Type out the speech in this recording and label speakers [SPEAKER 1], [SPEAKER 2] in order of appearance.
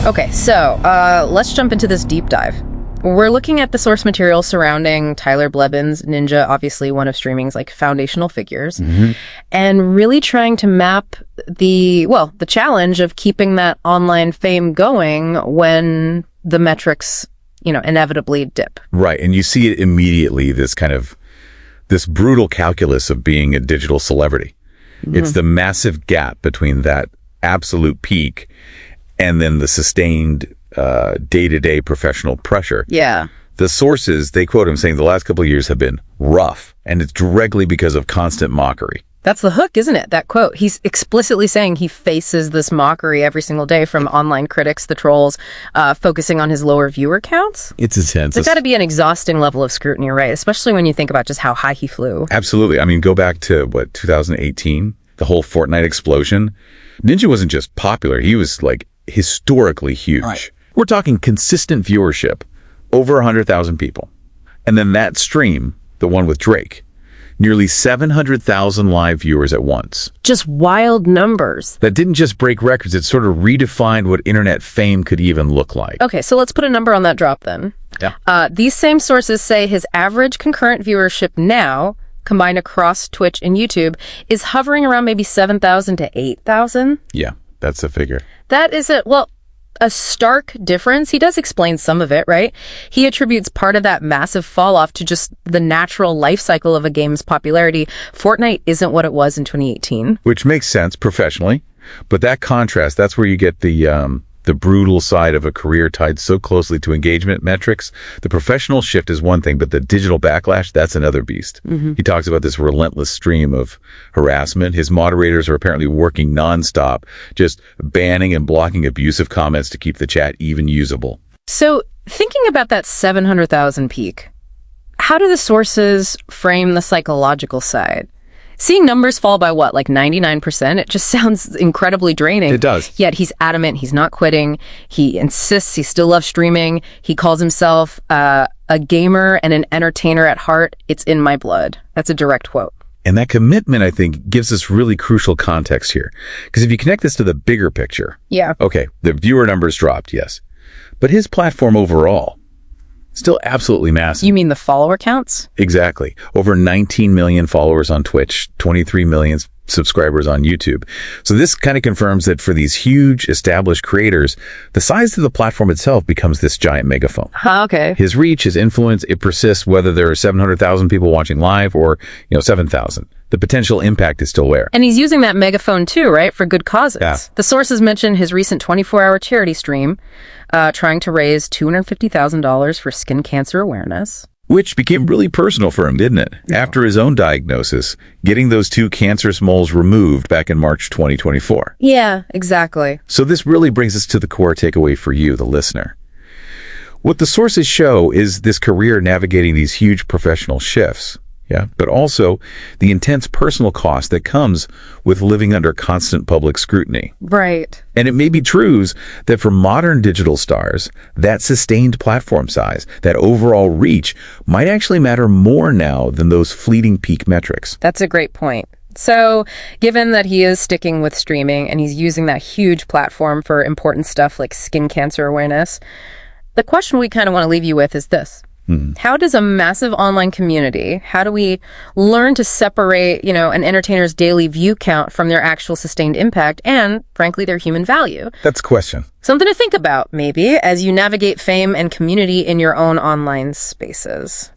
[SPEAKER 1] Okay, so let's jump into this deep dive. We're looking at the source material surrounding Tyler Blevins, Ninja, obviously one of streaming's like foundational figures, and really trying to map the challenge of keeping that online fame going when the metrics, inevitably dip.
[SPEAKER 2] Right. And you see it immediately, this brutal calculus of being a digital celebrity. It's the massive gap between that absolute peak and then the sustained day-to-day professional pressure.
[SPEAKER 1] Yeah.
[SPEAKER 2] The sources, they quote him saying the last couple of years have been rough, and it's directly because of constant mockery.
[SPEAKER 1] That's the hook, isn't it? That quote. He's explicitly saying he faces this mockery every single day from online critics, the trolls, focusing on his lower viewer counts.
[SPEAKER 2] It's intense.
[SPEAKER 1] It's got to be an exhausting level of scrutiny, right? Especially when you think about just how high he flew.
[SPEAKER 2] Absolutely. I mean, go back to, 2018, the whole Fortnite explosion. Ninja wasn't just popular. He was, historically huge. Right. We're talking consistent viewership, over 100,000 people. And then that stream, the one with Drake, nearly 700,000 live viewers at once.
[SPEAKER 1] Just wild numbers.
[SPEAKER 2] That didn't just break records, it sort of redefined what internet fame could even look like.
[SPEAKER 1] Okay, so let's put a number on that drop then.
[SPEAKER 2] Yeah.
[SPEAKER 1] These same sources say his average concurrent viewership now, combined across Twitch and YouTube, is hovering around maybe 7,000 to 8,000.
[SPEAKER 2] Yeah, that's the figure.
[SPEAKER 1] That is a stark difference. He does explain some of it, right? He attributes part of that massive fall off to just the natural life cycle of a game's popularity. Fortnite isn't what it was in 2018.
[SPEAKER 2] Which makes sense professionally, but that contrast, that's where you get the brutal side of a career tied so closely to engagement metrics. The professional shift is one thing, but the digital backlash, that's another beast. He talks about this relentless stream of harassment. His moderators are apparently working nonstop, just banning and blocking abusive comments to keep the chat even usable.
[SPEAKER 1] So thinking about that 700,000 peak, how do the sources frame the psychological side? Seeing numbers fall by 99%, it just sounds incredibly draining.
[SPEAKER 2] It does.
[SPEAKER 1] Yet he's adamant he's not quitting. He insists he still loves streaming. He calls himself a gamer and an entertainer at heart. It's in my blood. That's a direct quote.
[SPEAKER 2] And that commitment, I think, gives us really crucial context here. Because if you connect this to the bigger picture.
[SPEAKER 1] Yeah.
[SPEAKER 2] Okay, the viewer numbers dropped, yes. But his platform overall, still absolutely massive.
[SPEAKER 1] You mean the follower counts?
[SPEAKER 2] Exactly. Over 19 million followers on Twitch, 23 million subscribers on YouTube. So this kind of confirms that for these huge established creators, the size of the platform itself becomes this giant megaphone.
[SPEAKER 1] Okay.
[SPEAKER 2] His reach, his influence, it persists whether there are 700,000 people watching live or, 7,000. The potential impact is still there.
[SPEAKER 1] And he's using that megaphone too, right? For good causes.
[SPEAKER 2] Yeah.
[SPEAKER 1] The sources mentioned his recent 24-hour charity stream, trying to raise $250,000 for skin cancer awareness.
[SPEAKER 2] Which became really personal for him, didn't it? Yeah. After his own diagnosis, getting those 2 cancerous moles removed back in March 2024.
[SPEAKER 1] Yeah, exactly.
[SPEAKER 2] So this really brings us to the core takeaway for you, the listener. What the sources show is this career navigating these huge professional shifts. Yeah, but also the intense personal cost that comes with living under constant public scrutiny.
[SPEAKER 1] Right.
[SPEAKER 2] And it may be true that for modern digital stars, that sustained platform size, that overall reach, might actually matter more now than those fleeting peak metrics.
[SPEAKER 1] That's a great point. So, given that he is sticking with streaming and he's using that huge platform for important stuff like skin cancer awareness, the question we kind of want to leave you with is this. How does a massive online community, how do we learn to separate, an entertainer's daily view count from their actual sustained impact and, frankly, their human value?
[SPEAKER 2] That's the question.
[SPEAKER 1] Something to think about, maybe, as you navigate fame and community in your own online spaces.